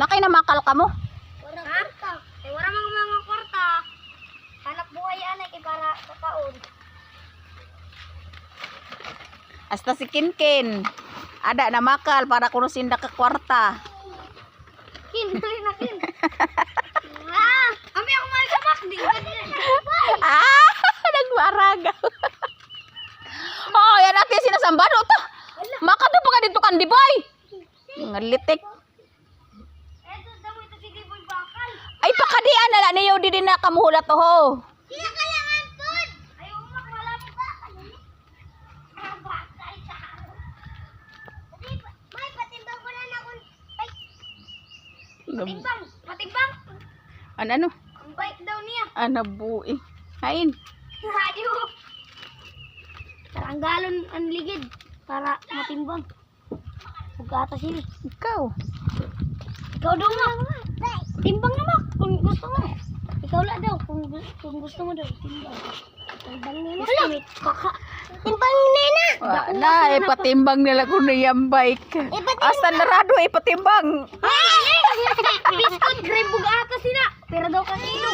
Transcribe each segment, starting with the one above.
Nakay na makal ka mo. Wala kwarta. Wala mga kwarta. Hanap buhay yan ay para sa taon. Hasta si Kinkin. Ada na makal para kuno sinda ka kwarta. Kin, dali na kin. Kami ako malabak. Nagmaraga. Oh, yan natin sinasambado to. Makado pa ka dito kan di boy. Ngalitik. Eto, damo ito si Diboy Bakal. Ay pakadian na niyo di din na kamuhulat to ho. Sila kalangan po. Ayaw mo wala mo bakal. Bakal sa may patimbang ko na ako. Ay, patimbang. Ano? Ang bike daw niya. Ano bui. Hain. Ayaw. Taranggalon ang ligid para matimbang. Bugata sila. Ikaw. Ikaw daw ma. Timbang na ma kung gusto mo. Ikaw lang daw kung gusto mo daw timbang. Timbang nila. Timbang nila. Wala, ipatimbang nila kung na yung bike. Hasta narado, ipatimbang. Biskot, gray bugata sila. Pero daw kanino.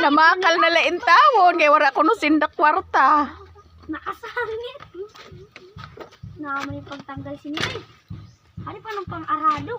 Namakal na lain tawon, kaya wala ko no sinda kwarta. Nakasangit. Na may pagtanggal si Nay. Ano pa ng pang-arado?